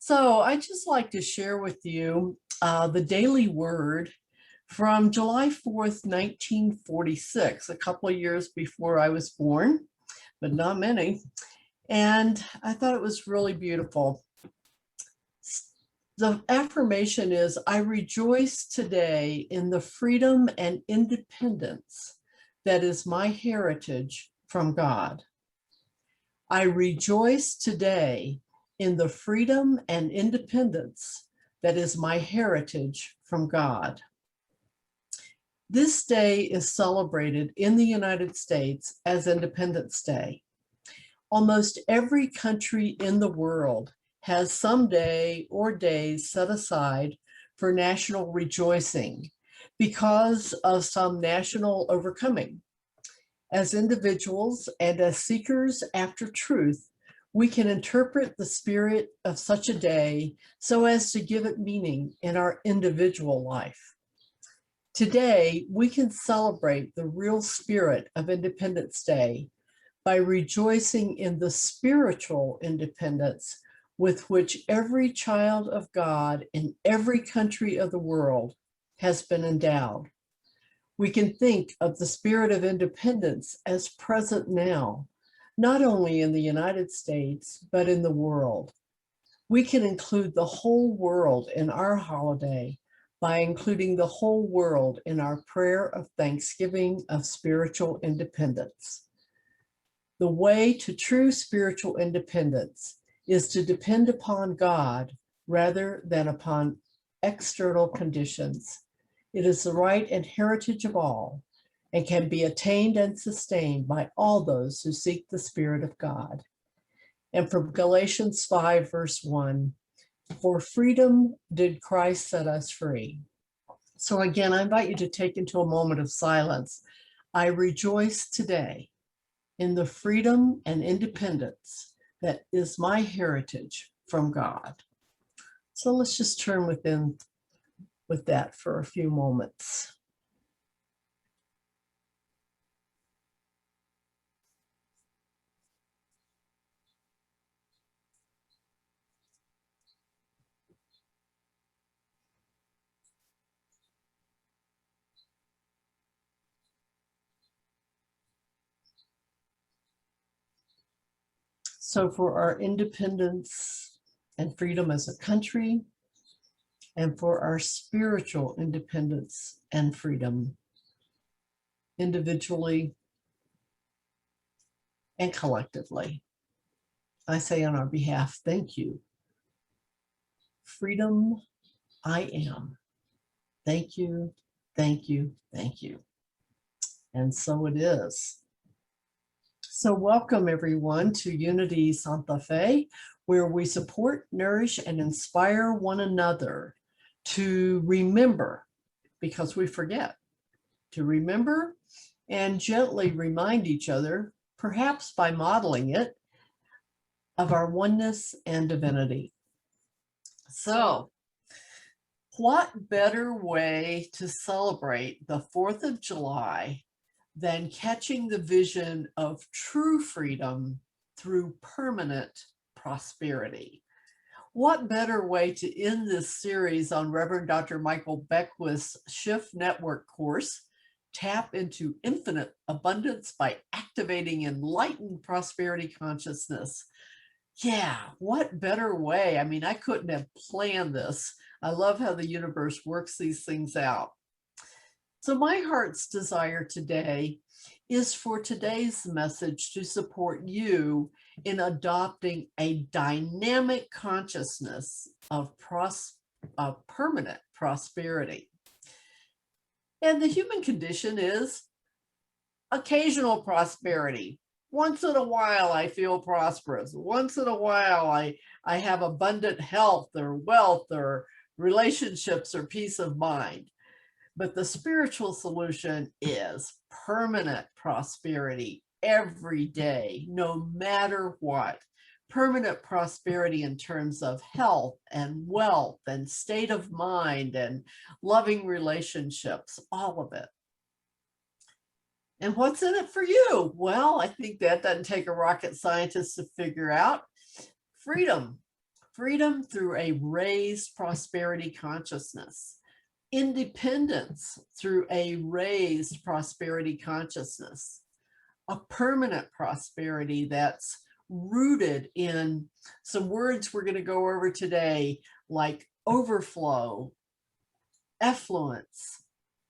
So I just like to share with you the daily word from July 4th, 1946, a couple of years before I was born, but not many. And I thought it was really beautiful. The affirmation is, I rejoice today in the freedom and independence that is my heritage from God. I rejoice today in the freedom and independence that is my heritage from God. This day is celebrated in the United States as Independence Day. Almost every country in the world has some day or days set aside for national rejoicing because of some national overcoming. As individuals and as seekers after truth, we can interpret the spirit of such a day so as to give it meaning in our individual life. Today, we can celebrate the real spirit of Independence Day by rejoicing in the spiritual independence with which every child of God in every country of the world has been endowed. We can think of the spirit of independence as present now, not only in the United States, but in the world. We can include the whole world in our holiday by including the whole world in our prayer of thanksgiving of spiritual independence. The way to true spiritual independence is to depend upon God rather than upon external conditions. It is the right and heritage of all and can be attained and sustained by all those who seek the Spirit of God. And from Galatians 5, verse 1, for freedom did Christ set us free. So again, I invite you to take into a moment of silence. I rejoice today in the freedom and independence that is my heritage from God. So let's just turn within with that for a few moments. So for our independence and freedom as a country, and for our spiritual independence and freedom, individually and collectively, I say on our behalf, thank you. Freedom, I am. Thank you, thank you, thank you. And so it is. So welcome everyone to Unity Santa Fe, where we support, nourish, and inspire one another to remember, because we forget, to remember and gently remind each other, perhaps by modeling it, of our oneness and divinity. So, what better way to celebrate the 4th of July than catching the vision of true freedom through permanent prosperity? What better way to end this series on Reverend Dr. Michael Beckwith's Shift Network course, Tap into Infinite Abundance by Activating Enlightened Prosperity Consciousness? Yeah, what better way? I mean, I couldn't have planned this. I love how the universe works these things out. So my heart's desire today is for today's message to support you in adopting a dynamic consciousness of permanent prosperity. And the human condition is occasional prosperity. Once in a while, I feel prosperous. Once in a while, I have abundant health or wealth or relationships or peace of mind. But the spiritual solution is permanent prosperity every day, no matter what. Permanent prosperity in terms of health and wealth and state of mind and loving relationships, all of it. And what's in it for you? Well, I think that doesn't take a rocket scientist to figure out. Freedom. freedom through a raised prosperity consciousness, independence through a raised prosperity consciousness, a permanent prosperity that's rooted in some words we're going to go over today, like overflow, effluence,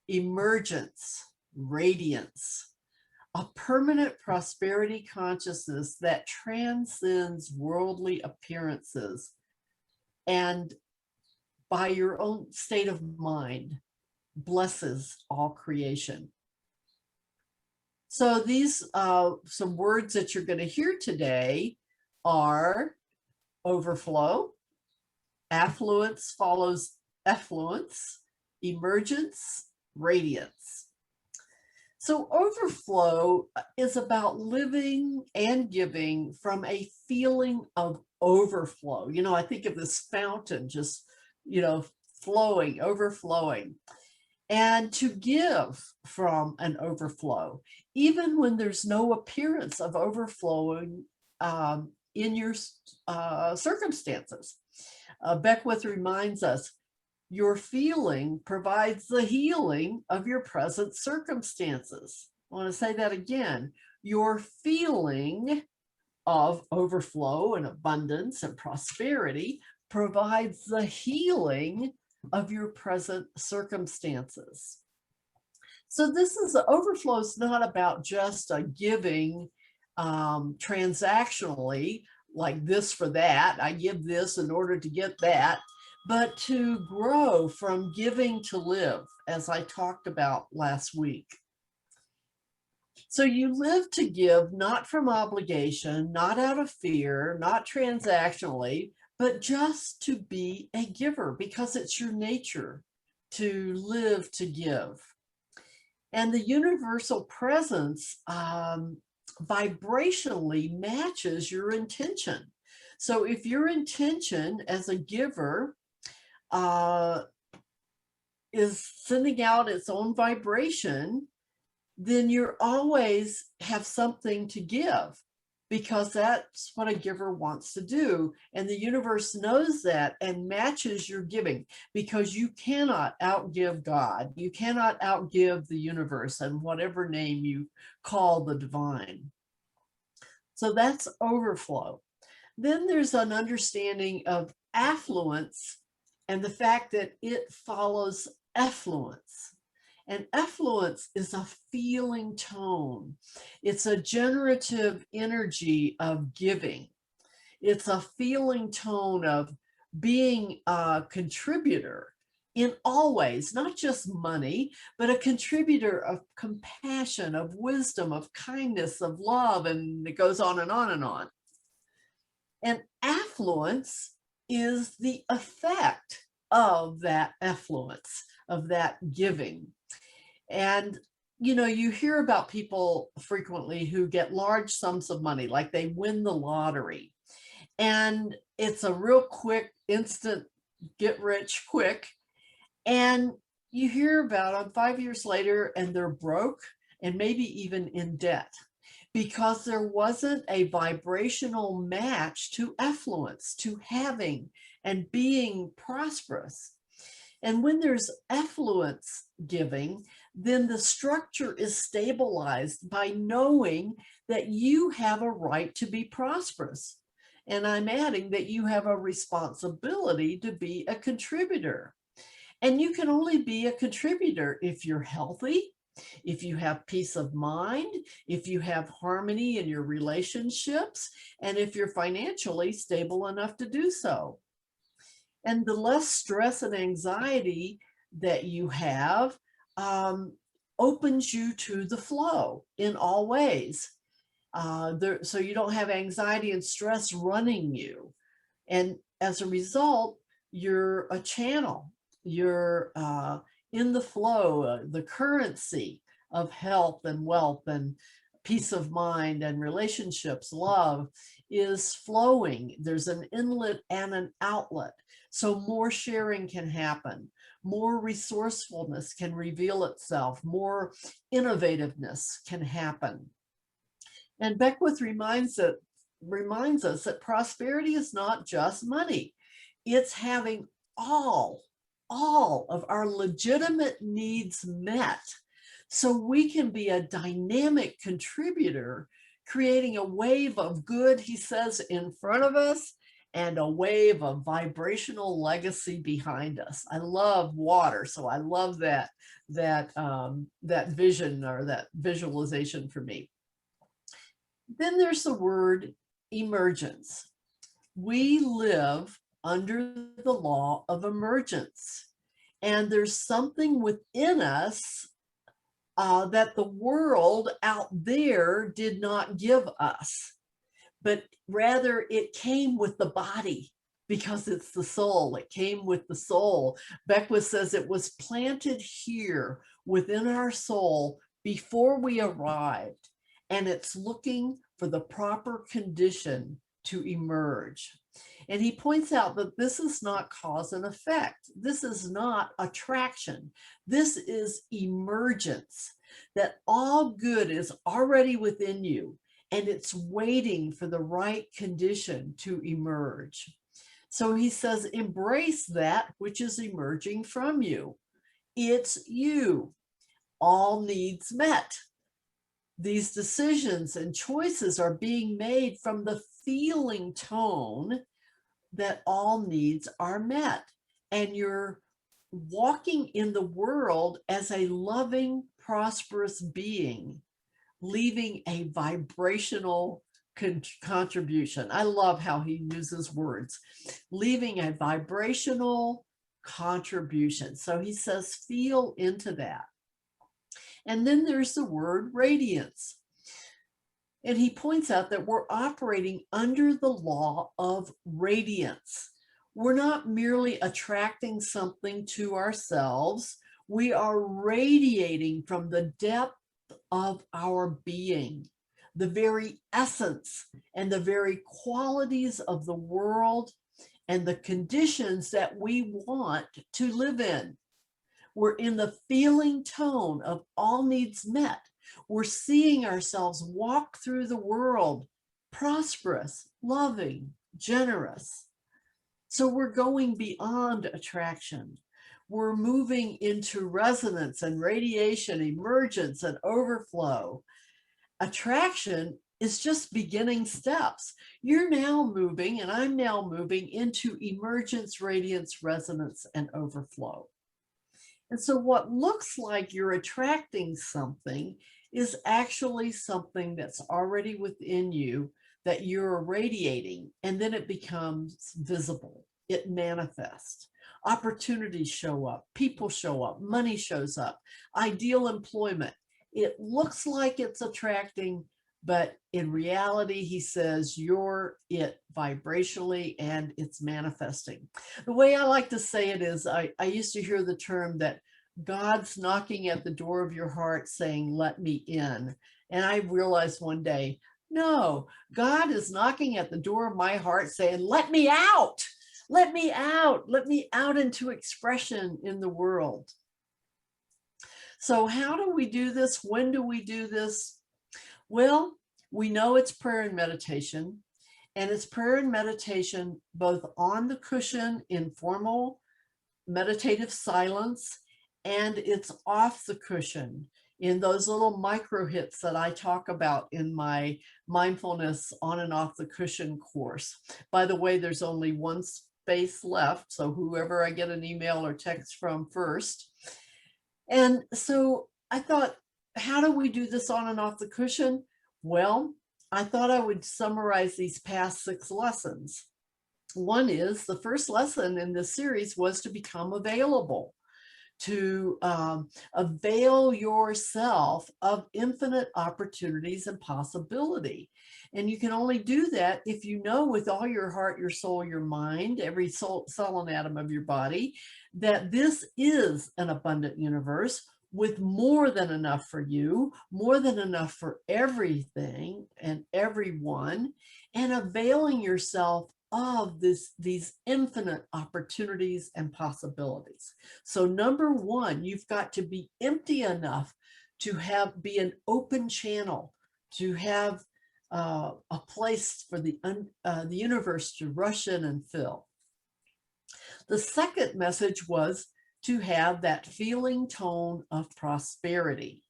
emergence, radiance, a permanent prosperity consciousness that transcends worldly appearances and by your own state of mind blesses all creation. So these some words that you're going to hear today are overflow, affluence follows effluence, emergence, radiance. So overflow is about living and giving from a feeling of overflow. You know, I think of this fountain just, you know, flowing, overflowing, and to give from an overflow, even when there's no appearance of overflowing in your circumstances. Beckwith reminds us, your feeling provides the healing of your present circumstances. I want to say that again. Your feeling of overflow and abundance and prosperity provides the healing of your present circumstances. So this is overflow is not about just a giving transactionally, like this for that. I give this in order to get that, but to grow from giving to live, as I talked about last week. So you live to give, not from obligation, not out of fear, not transactionally, but just to be a giver because it's your nature to live to give. And the universal presence vibrationally matches your intention. So if your intention as a giver is sending out its own vibration, then you always have something to give because that's what a giver wants to do. And the universe knows that and matches your giving because you cannot outgive God. You cannot outgive the universe and whatever name you call the divine. So that's overflow. Then there's an understanding of affluence and the fact that it follows effluence. And effluence is a feeling tone. It's a generative energy of giving. It's a feeling tone of being a contributor in all ways, not just money, but a contributor of compassion, of wisdom, of kindness, of love, and it goes on and on and on. And affluence is the effect of that effluence, of that giving. And, you know, you hear about people frequently who get large sums of money, like they win the lottery. And it's a real quick, instant, get rich quick. And you hear about them 5 years later and they're broke and maybe even in debt because there wasn't a vibrational match to affluence, to having and being prosperous. And when there's affluence giving, then the structure is stabilized by knowing that you have a right to be prosperous. And I'm adding that you have a responsibility to be a contributor. And you can only be a contributor if you're healthy, if you have peace of mind, if you have harmony in your relationships, and if you're financially stable enough to do so. And the less stress and anxiety that you have opens you to the flow in all ways. So you don't have anxiety and stress running you. And as a result, you're a channel. You're in the flow, the currency of health and wealth and peace of mind and relationships, love is flowing. There's an inlet and an outlet. So more sharing can happen. More resourcefulness can reveal itself. More innovativeness can happen. And Beckwith reminds us that prosperity is not just money. it's having all of our legitimate needs met, so we can be a dynamic contributor, creating a wave of good, he says, in front of us, and a wave of vibrational legacy behind us. I love water, so I love that vision, or that visualization for me. Then there's the word emergence. We live under the law of emergence, and there's something within us that the world out there did not give us, but rather it came with the body, because it's the soul. It came with the soul. Beckwith says it was planted here within our soul before we arrived, and it's looking for the proper condition to emerge. And he points out that this is not cause and effect. This is not attraction. This is emergence, that all good is already within you, and it's waiting for the right condition to emerge. So he says, embrace that which is emerging from you. It's you. All needs met. These decisions and choices are being made from the feeling tone that all needs are met. And you're walking in the world as a loving, prosperous being, leaving a vibrational contribution. I love how he uses words, leaving a vibrational contribution. So he says, feel into that. And then there's the word radiance. And he points out that we're operating under the law of radiance. We're not merely attracting something to ourselves. We are radiating from the depth of our being, the very essence and the very qualities of the world and the conditions that we want to live in. We're in the feeling tone of all needs met. We're seeing ourselves walk through the world prosperous, loving, generous. So we're going beyond attraction. We're moving into resonance and radiation, emergence and overflow. Attraction is just beginning steps. You're now moving, and I'm now moving into emergence, radiance, resonance, and overflow. And so what looks like you're attracting something is actually something that's already within you that you're radiating, and then it becomes visible. It manifests. Opportunities show up, people show up, money shows up, ideal employment. It looks like it's attracting, but in reality, he says, you're it vibrationally, and it's manifesting. The way I like to say it is, I used to hear the term that God's knocking at the door of your heart saying, let me in. And I realized one day, no, God is knocking at the door of my heart saying, let me out. Let me out. Let me out into expression in the world. So how do we do this? When do we do this? Well, we know it's prayer and meditation, and it's prayer and meditation both on the cushion in formal meditative silence, and it's off the cushion in those little micro hits that I talk about in my mindfulness on and off the cushion course. By the way, there's only one space left, so whoever I get an email or text from first. And so I thought, how do we do this on and off the cushion? Well, I thought I would summarize these past 6 lessons. One is, the first lesson in this series was to become available, to avail yourself of infinite opportunities and possibility. And you can only do that if you know with all your heart, your soul, your mind, every cell and atom of your body, that this is an abundant universe with more than enough for you, more than enough for everything and everyone, and availing yourself of these infinite opportunities and possibilities. So number one, you've got to be empty enough to be an open channel, to have a place for the universe to rush in and fill. The second message was to have that feeling tone of prosperity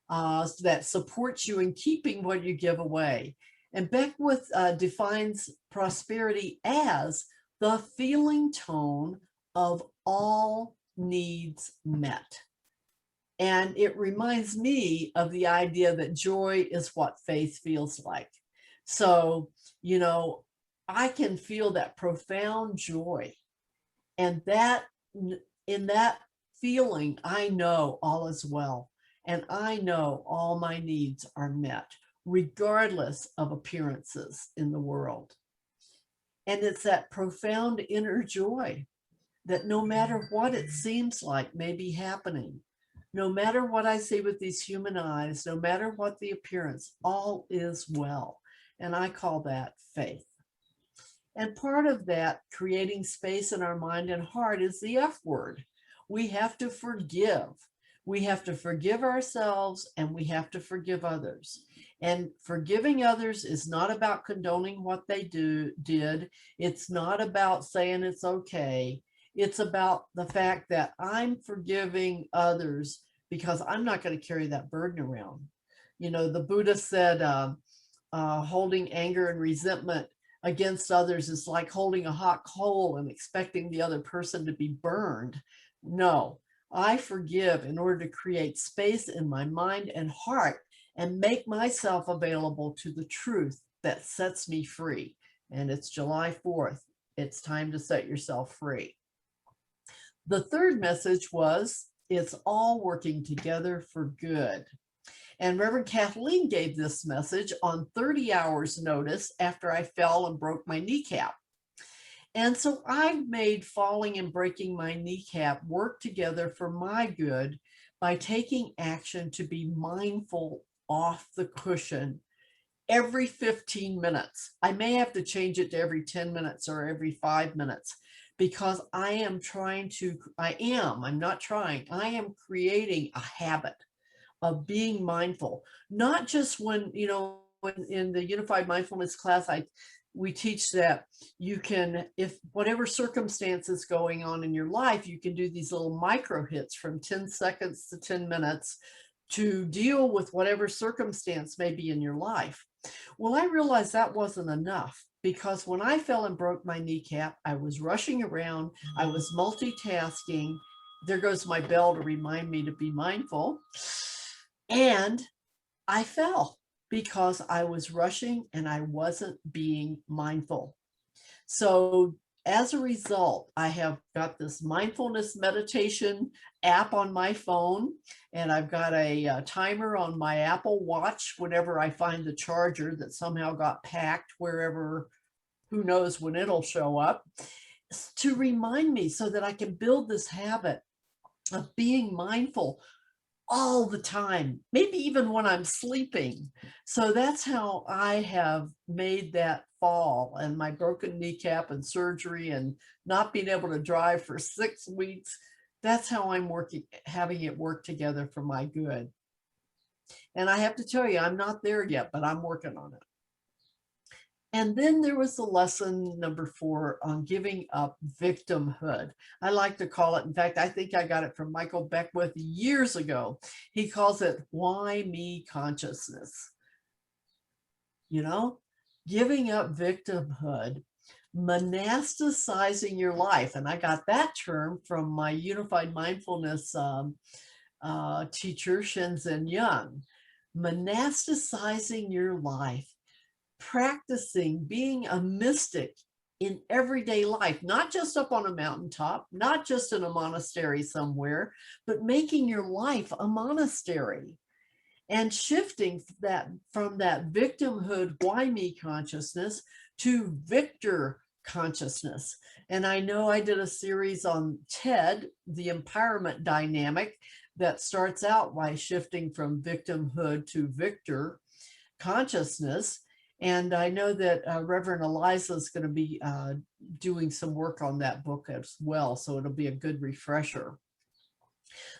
that supports you in keeping what you give away. And Beckwith defines prosperity as the feeling tone of all needs met. And it reminds me of the idea that joy is what faith feels like. So, you know, I can feel that profound joy. And that in that feeling, I know all is well. And I know all my needs are met, regardless of appearances in the world. And it's that profound inner joy that no matter what it seems like may be happening, no matter what I see with these human eyes, no matter what the appearance, all is well. And I call that faith. And part of that, creating space in our mind and heart, is the F word. We have to forgive. We have to forgive ourselves, and we have to forgive others. And forgiving others is not about condoning what they did. It's not about saying it's okay. It's about the fact that I'm forgiving others because I'm not going to carry that burden around. You know, the Buddha said holding anger and resentment against others is like holding a hot coal and expecting the other person to be burned. No, I forgive in order to create space in my mind and heart and make myself available to the truth that sets me free. And it's July 4th. It's time to set yourself free. The third message was, it's all working together for good. And Reverend Kathleen gave this message on 30 hours notice after I fell and broke my kneecap. And so I've made falling and breaking my kneecap work together for my good by taking action to be mindful off the cushion every 15 minutes. I may have to change it to every 10 minutes or every 5 minutes, because I am creating a habit of being mindful, not just when, you know, in the Unified Mindfulness class, we teach that you can, if whatever circumstance is going on in your life, you can do these little micro hits from 10 seconds to 10 minutes to deal with whatever circumstance may be in your life. Well, I realized that wasn't enough, because when I fell and broke my kneecap, I was rushing around, I was multitasking. There goes my bell to remind me to be mindful. And I fell because I was rushing and I wasn't being mindful. So as a result, I have got this mindfulness meditation app on my phone, and I've got a timer on my Apple Watch whenever I find the charger that somehow got packed wherever, who knows when it'll show up, to remind me so that I can build this habit of being mindful all the time, maybe even when I'm sleeping. So that's how I have made that fall and my broken kneecap and surgery and not being able to drive for 6 weeks. That's how I'm having it work together for my good. And I have to tell you, I'm not there yet, but I'm working on it. And then there was the lesson number 4 on giving up victimhood. I like to call it, in fact, I think I got it from Michael Beckwith years ago. He calls it why me consciousness. You know, giving up victimhood, monasticizing your life. And I got that term from my Unified Mindfulness teacher, Shenzhen Young. Monasticizing your life. Practicing being a mystic in everyday life, not just up on a mountaintop, not just in a monastery somewhere, but making your life a monastery, and shifting that from that victimhood, why me consciousness, to victor consciousness. And I know I did a series on TED, the empowerment dynamic, that starts out by shifting from victimhood to victor consciousness. And I know that Reverend Eliza is going to be doing some work on that book as well, so it'll be a good refresher.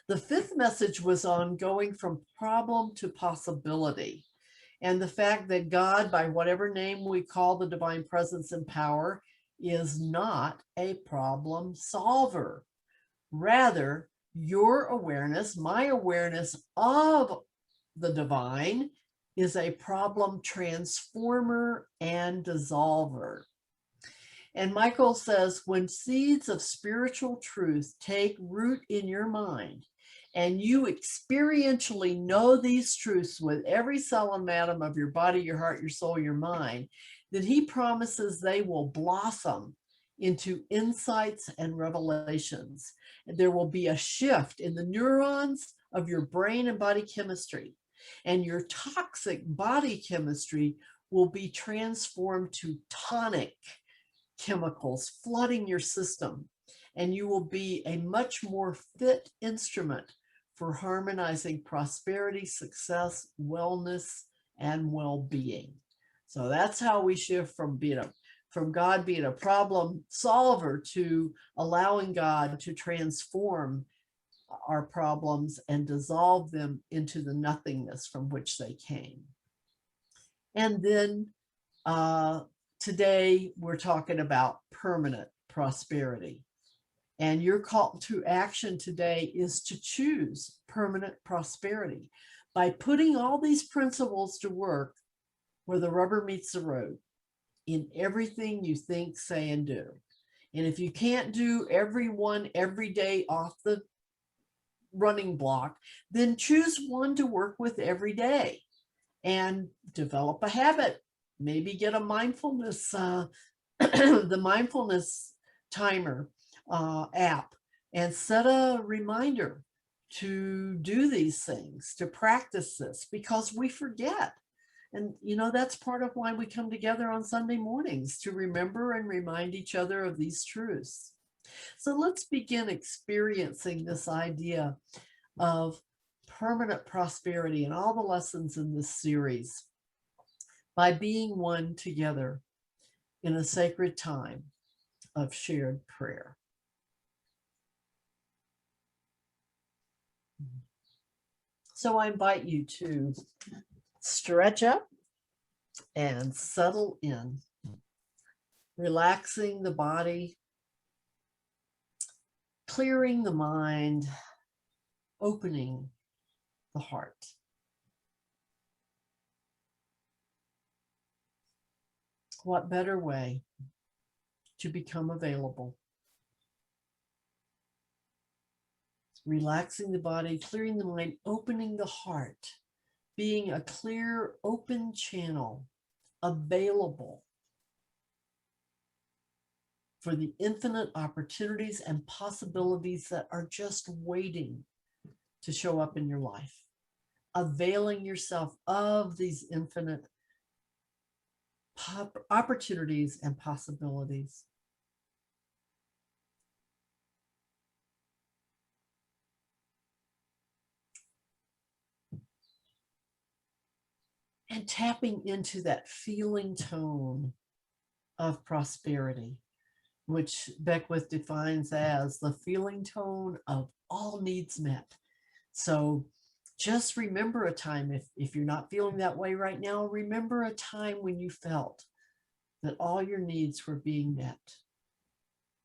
The 5th message was on going from problem to possibility, and the fact that God, by whatever name we call the divine presence and power, is not a problem solver. Rather, your awareness, my awareness of the divine, is a problem transformer and dissolver. And Michael says, when seeds of spiritual truth take root in your mind, and you experientially know these truths with every cell and atom of your body, your heart, your soul, your mind, then he promises they will blossom into insights and revelations. And there will be a shift in the neurons of your brain and body chemistry, and your toxic body chemistry will be transformed to tonic chemicals flooding your system, and you will be a much more fit instrument for harmonizing prosperity, success, wellness, and well-being. So that's how we shift from God being a problem solver to allowing God to transform our problems and dissolve them into the nothingness from which they came. And then today we're talking about permanent prosperity. And your call to action today is to choose permanent prosperity by putting all these principles to work where the rubber meets the road in everything you think, say, and do. And if you can't do every one every day off the running block, then choose one to work with every day and develop a habit. Maybe get a mindfulness, the mindfulness timer app, and set a reminder to do these things, to practice this, because we forget. And, that's part of why we come together on Sunday mornings, to remember and remind each other of these truths. So let's begin experiencing this idea of permanent prosperity and all the lessons in this series by being one together in a sacred time of shared prayer. So I invite you to stretch up and settle in, relaxing the body, clearing the mind, opening the heart. What better way to become available? Relaxing the body, clearing the mind, opening the heart, being a clear, open channel, available for the infinite opportunities and possibilities that are just waiting to show up in your life. Availing yourself of these infinite opportunities and possibilities. And tapping into that feeling tone of prosperity, which Beckwith defines as the feeling tone of all needs met. So just remember a time, if you're not feeling that way right now, remember a time when you felt that all your needs were being met.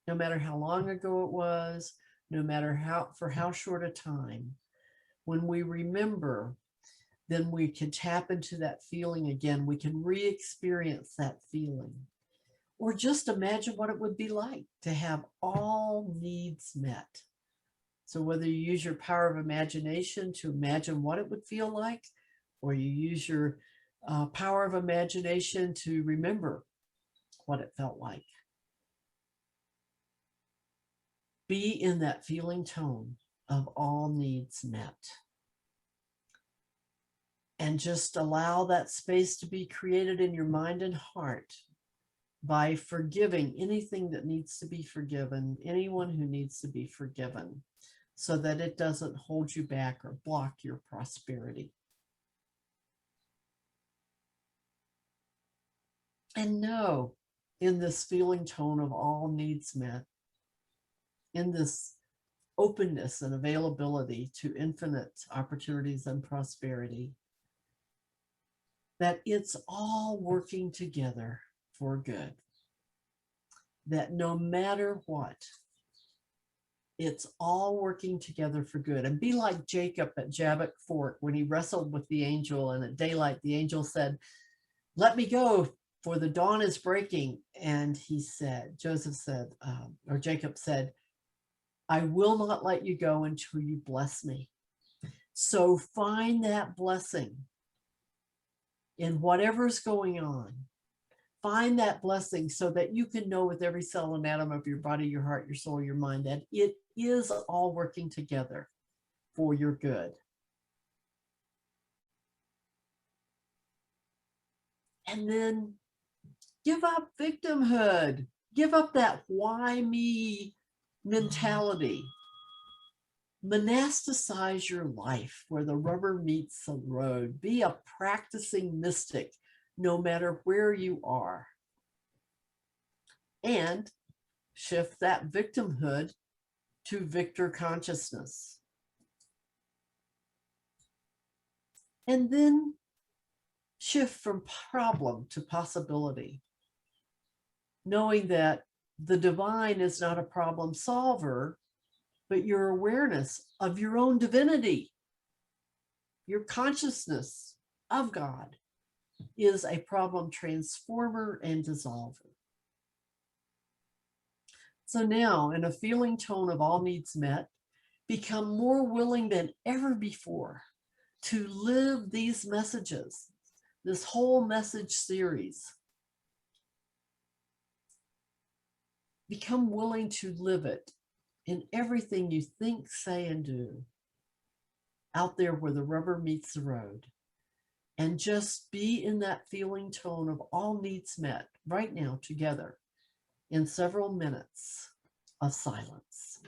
No matter how long ago it was, no matter for how short a time. When we remember, then we can tap into that feeling again. We can re-experience that feeling. Or just imagine what it would be like to have all needs met. So whether you use your power of imagination to imagine what it would feel like, or you use your power of imagination to remember what it felt like. Be in that feeling tone of all needs met. And just allow that space to be created in your mind and heart by forgiving anything that needs to be forgiven, anyone who needs to be forgiven, so that it doesn't hold you back or block your prosperity. And know, in this feeling tone of all needs met, in this openness and availability to infinite opportunities and prosperity, that it's all working together for good. that no matter what, it's all working together for good. And be like Jacob at Jabbok Fork when he wrestled with the angel, and at daylight, the angel said, "Let me go, for the dawn is breaking." And he said, Jacob said, "I will not let you go until you bless me." So find that blessing in whatever's going on. Find that blessing so that you can know with every cell and atom of your body, your heart, your soul, your mind, that it is all working together for your good. And then give up victimhood. Give up that why me mentality. Monasticize your life where the rubber meets the road. Be a practicing mystic no matter where you are. And shift that victimhood to victor consciousness. And then shift from problem to possibility, knowing that the divine is not a problem solver, but your awareness of your own divinity, your consciousness of God, is a problem transformer and dissolver. So now, in a feeling tone of all needs met, become more willing than ever before to live these messages, this whole message series. Become willing to live it in everything you think, say, and do out there where the rubber meets the road. And just be in that feeling tone of all needs met right now together in several minutes of silence.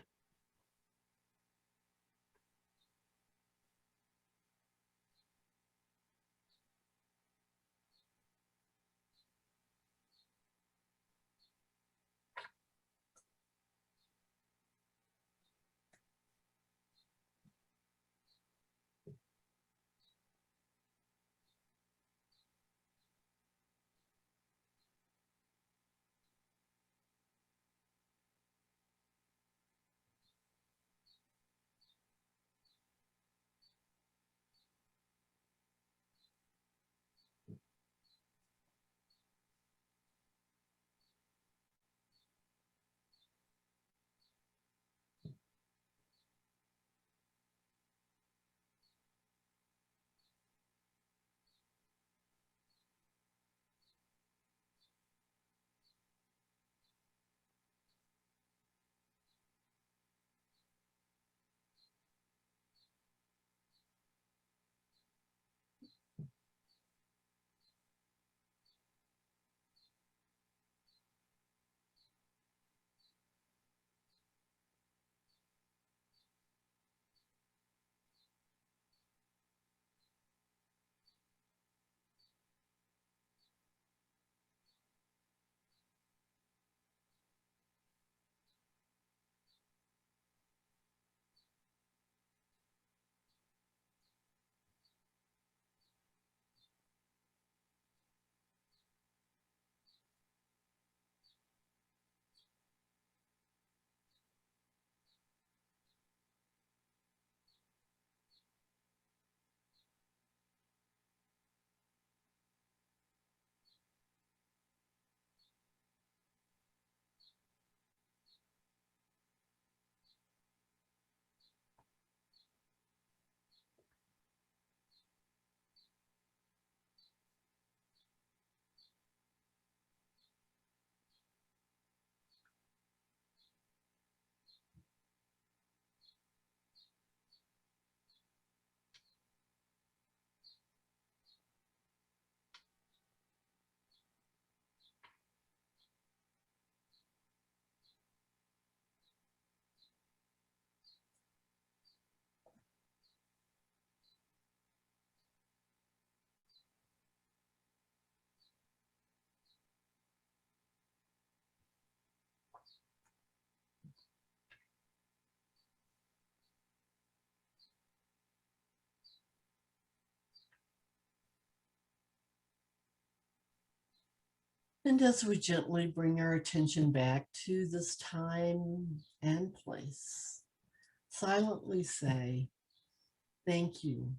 And as we gently bring our attention back to this time and place, silently say, thank you,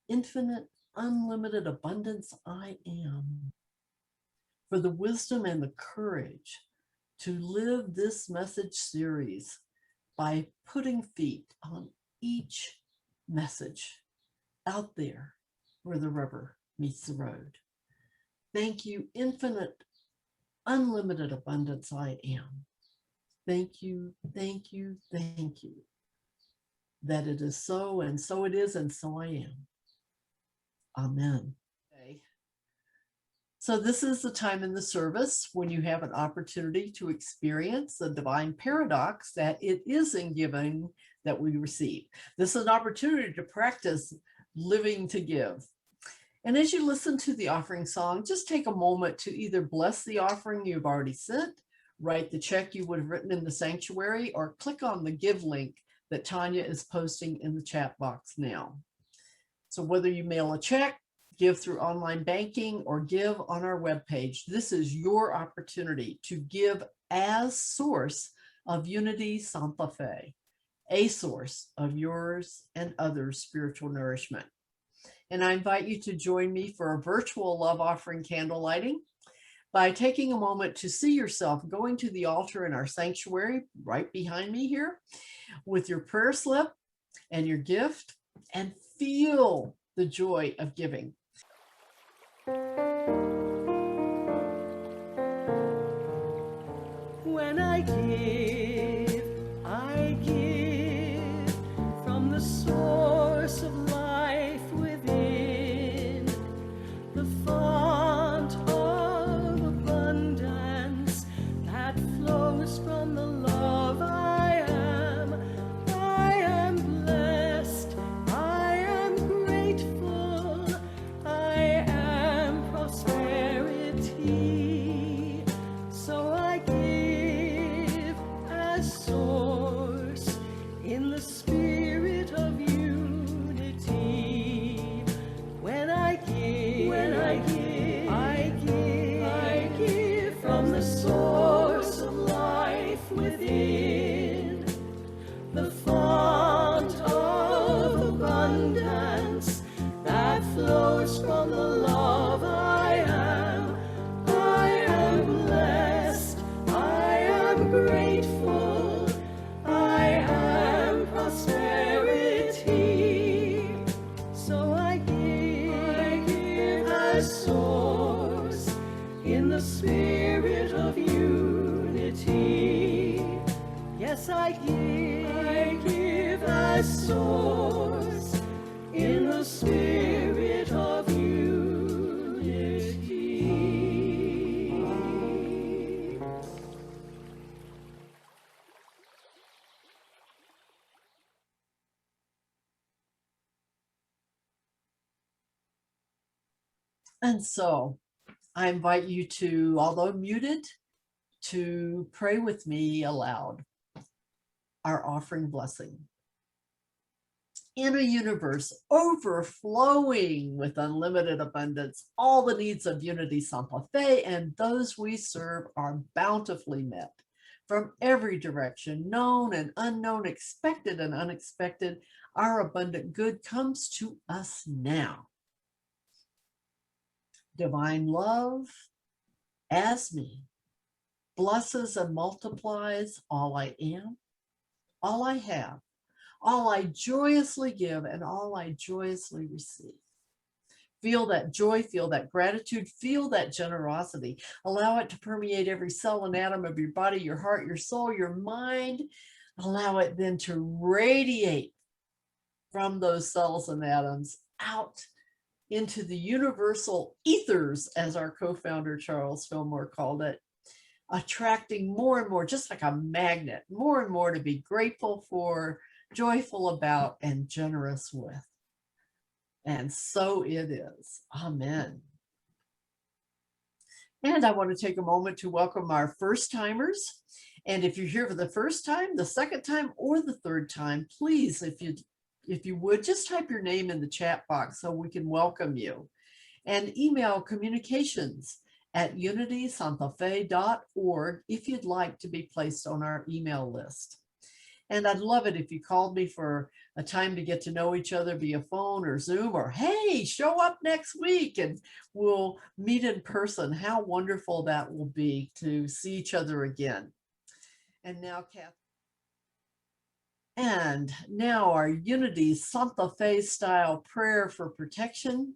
infinite, unlimited abundance I am, for the wisdom and the courage to live this message series by putting feet on each message out there where the rubber meets the road. Thank you, infinite, unlimited abundance I am. Thank you, thank you, thank you. That it is so, and so it is, and so I am. Amen. Okay. So this is the time in the service when you have an opportunity to experience the divine paradox that it is in giving that we receive. This is an opportunity to practice living to give. And as you listen to the offering song, just take a moment to either bless the offering you've already sent, write the check you would have written in the sanctuary, or click on the give link that Tanya is posting in the chat box now. So whether you mail a check, give through online banking, or give on our webpage, this is your opportunity to give as source of Unity Santa Fe, a source of yours and others' spiritual nourishment. And I invite you to join me for a virtual love offering candle lighting by taking a moment to see yourself going to the altar in our sanctuary right behind me here with your prayer slip and your gift, and feel the joy of giving. When I give from the source of life within, the font of abundance that flows from the love I am. I am blessed, I am grateful, I am prosperity. So I give as source in the spirit of unity. When I give from the source of life within, the font of abundance that flows from the love I am. I am blessed, I am grateful, I am prosperity. So I give as source in the spirit of unity. Yes, I give as source in the spirit of unity. And so I invite you to, although muted, to pray with me aloud our offering blessing. In a universe overflowing with unlimited abundance, all the needs of Unity Santa Fe and those we serve are bountifully met. From every direction, known and unknown, expected and unexpected, our abundant good comes to us now. Divine love, as me, blesses and multiplies all I am, all I have, all I joyously give, and all I joyously receive. Feel that joy, feel that gratitude, feel that generosity. Allow it to permeate every cell and atom of your body, your heart, your soul, your mind. Allow it then to radiate from those cells and atoms out into the universal ethers, as our co-founder Charles Fillmore called it, attracting more and more, just like a magnet, more and more to be grateful for, joyful about, and generous with. And so it is. Amen. And I want to take a moment to welcome our first timers. And if you're here for the first time, the second time, or the third time, please, if you would, just type your name in the chat box so we can welcome you. And email communications unitysantafe.org if you'd like to be placed on our email list. And I'd love it if you called me for a time to get to know each other via phone or Zoom, or hey, show up next week and we'll meet in person. How wonderful that will be to see each other again. And now, Kath. And now our Unity Santa Fe style prayer for protection.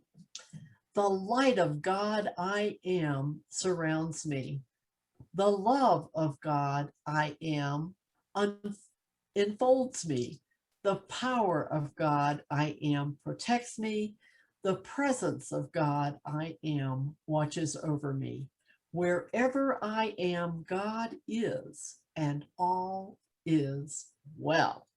The light of God I am surrounds me. The love of God I am enfolds me. The power of God I am protects me. The presence of God I am watches over me. Wherever I am, God is, and all is well.